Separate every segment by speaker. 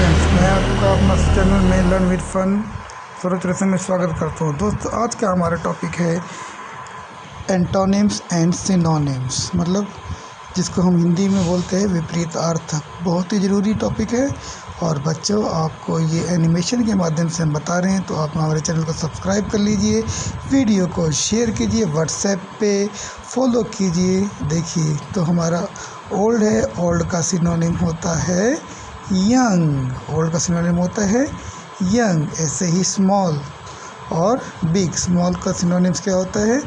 Speaker 1: Friends, मैं आपका अपना चैनल में लर्न विद फन सूरज रस्म में स्वागत करता हूँ। दोस्तों, आज का हमारा टॉपिक है एंटोनिम्स एंड सिनोनिम्स, मतलब जिसको हम हिंदी में बोलते हैं विपरीत अर्थ। बहुत ही ज़रूरी टॉपिक है और बच्चों, आपको ये एनिमेशन के माध्यम से हम बता रहे हैं, तो आप हमारे चैनल को सब्सक्राइब कर लीजिए, वीडियो को शेयर कीजिए, व्हाट्सएप पे फॉलो कीजिए। देखिए, तो हमारा ओल्ड है, ओल्ड का सिनोनिम होता है यंग, ओल्ड का सिनोनिम होता है यंग। ऐसे ही स्मॉल और बिग, स्मॉल का सिनोनिम्स क्या होता है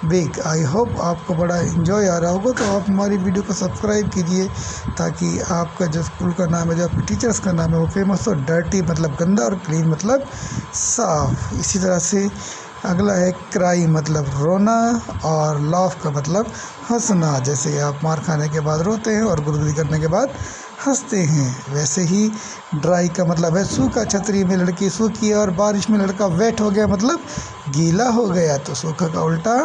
Speaker 1: बिग। आई होप आपको बड़ा इन्जॉय आ रहा होगा, तो आप हमारी वीडियो को सब्सक्राइब कीजिए ताकि आपका जो स्कूल का नाम है, जो आपके टीचर्स का नाम है, वो फेमस हो। डर्टी मतलब गंदा और क्लीन मतलब साफ। इसी तरह से अगला है क्राई मतलब रोना और लाफ का मतलब हंसना। जैसे आप मार खाने के बाद रोते हैं और गुदगुदी करने के बाद हंसते हैं। वैसे ही ड्राई का मतलब है सूखा। छतरी में लड़की सूखी और बारिश में लड़का वेट हो गया मतलब गीला हो गया, तो सूखा का उल्टा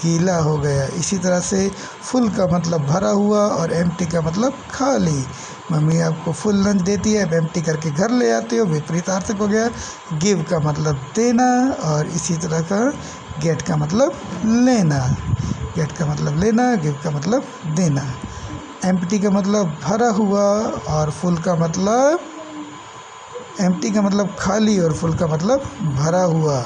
Speaker 1: गीला हो गया। इसी तरह से फुल का मतलब भरा हुआ और एम्प्टी का मतलब खाली। मम्मी आपको फुल लंच देती है, एम्प्टी करके घर ले आते हो, विपरीत अर्थक हो गया। गिव का मतलब देना और इसी तरह का गेट का मतलब लेना। गेट का मतलब लेना, गिव का मतलब देना। एम्प्टी का मतलब भरा हुआ और फुल का मतलब एम्प्टी का मतलब खाली और फुल का मतलब भरा हुआ।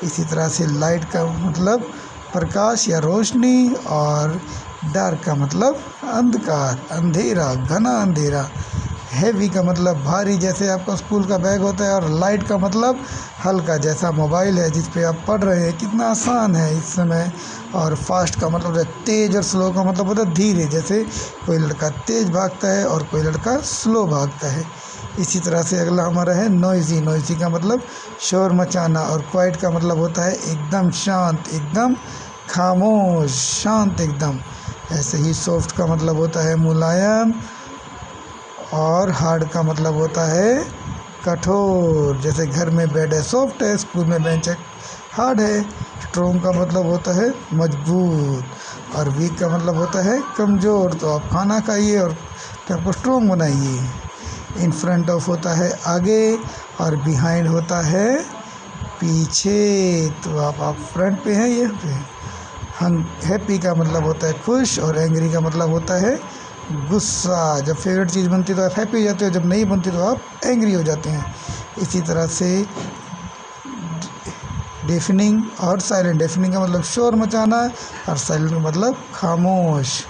Speaker 1: इसी तरह से लाइट का मतलब प्रकाश या रोशनी और डार्क का मतलब अंधकार, अंधेरा, घना अंधेरा। हैवी का मतलब भारी, जैसे आपका स्कूल का बैग होता है। और लाइट का मतलब हल्का, जैसा मोबाइल है जिस पे आप पढ़ रहे हैं, कितना आसान है इस समय। और फास्ट का मतलब है तेज़ और स्लो का मतलब होता है धीरे, जैसे कोई लड़का तेज़ भागता है और कोई लड़का स्लो भागता है। इसी तरह से अगला हमारा है नॉइज़ी। नॉइज़ी का मतलब शोर मचाना और क्वाइट का मतलब होता है एकदम शांत, एकदम खामोश, शांत एकदम। ऐसे ही सॉफ्ट का मतलब होता है मुलायम और हार्ड का मतलब होता है कठोर। जैसे घर में बेड है सॉफ्ट है, स्कूल में बेंच है हार्ड है। स्ट्रॉन्ग का मतलब होता है मजबूत और वीक का मतलब होता है कमज़ोर। तो आप खाना खाइए और आपको स्ट्रॉन्ग बनाइए। इन फ्रंट ऑफ होता है आगे और बिहाइंड होता है पीछे। तो आप फ्रंट पे हैं, ये पे। हैप्पी का मतलब होता है खुश और एंग्री का मतलब होता है गुस्सा। जब फेवरेट चीज़ बनती है तो आप हैप्पी हो जाते हो, जब नहीं बनती तो आप एंग्री हो जाते हैं। इसी तरह से डेफनिंग और साइलेंट। डेफनिंग का मतलब शोर मचाना और साइलेंट का मतलब खामोश।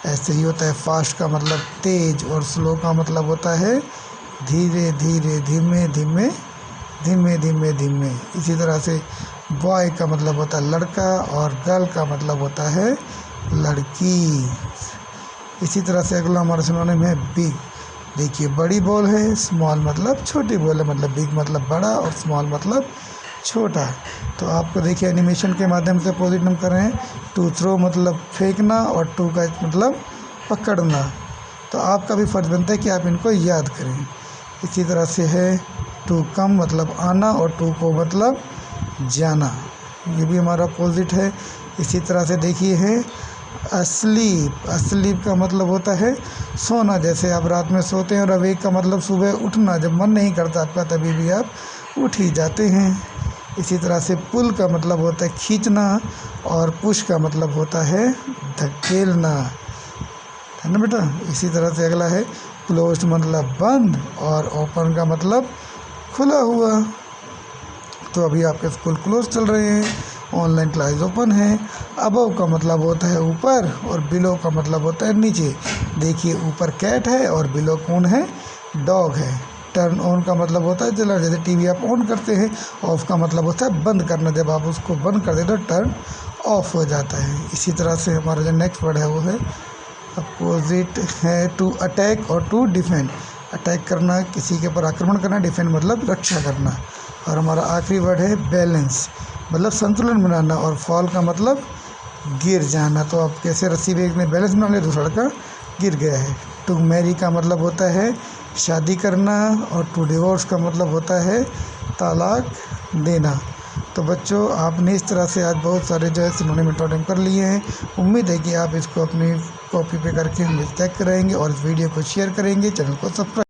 Speaker 1: ऐसे ही होता है फास्ट का मतलब तेज और स्लो का मतलब होता है धीरे धीरे, धीमे धीमे, धीमे धीमे धीमे। इसी तरह से बॉय का मतलब होता है लड़का और गर्ल का मतलब होता है लड़की। इसी तरह से अगला हमारा सिनोनिम है बिग। देखिए, बड़ी बॉल है, स्मॉल मतलब छोटी बॉल है, मतलब बिग मतलब बड़ा और स्मॉल मतलब छोटा। तो आपको देखिए एनिमेशन के माध्यम से अपोजिट हम कर रहे हैं। टू थ्रो मतलब फेंकना और टू का मतलब पकड़ना। तो आपका भी फ़र्ज़ बनता है कि आप इनको याद करें। इसी तरह से है टू कम मतलब आना और टू को मतलब जाना, ये भी हमारा अपोजिट है। इसी तरह से देखिए है अस्लीप। अस्लीप का मतलब होता है सोना, जैसे आप रात में सोते हैं। और अवेक का मतलब सुबह उठना, जब मन नहीं करता आपका तभी भी आप उठ ही जाते हैं। इसी तरह से पुल का मतलब होता है खींचना और पुश का मतलब होता है धकेलना, है ना बेटा। इसी तरह से अगला है क्लोज्ड मतलब बंद और ओपन का मतलब खुला हुआ। तो अभी आपके स्कूल क्लोज चल रहे हैं, ऑनलाइन क्लास ओपन है। अबव का मतलब होता है ऊपर और बिलो का मतलब होता है नीचे। देखिए, ऊपर कैट है और बिलो कौन है, डॉग है। टर्न ऑन का मतलब होता है जला, जैसे टीवी आप ऑन करते हैं। ऑफ का मतलब होता है बंद करना, जब आप उसको बंद कर देते तो टर्न ऑफ हो जाता है। इसी तरह से हमारा जो नेक्स्ट वर्ड है वो है अपोजिट है टू अटैक और टू डिफेंड। अटैक करना, किसी के ऊपर आक्रमण करना। डिफेंड मतलब रक्षा करना। और हमारा आखिरी वर्ड है बैलेंस, मतलब संतुलन बनाना। और फॉल का मतलब गिर जाना। तो आप कैसे रस्सी पे एक ने बैलेंस बना लिया, दूसरा लड़का गिर गया है। टू मैरी का मतलब होता है शादी करना और टू डिवोर्स का मतलब होता है तलाक देना। तो बच्चों, आपने इस तरह से आज बहुत सारे जो है सिनोनिम एंटोनिम कर लिए हैं। उम्मीद है कि आप इसको अपनी कॉपी पे करके हमें चेक कराएंगे और इस वीडियो को शेयर करेंगे, चैनल को सब्सक्राइब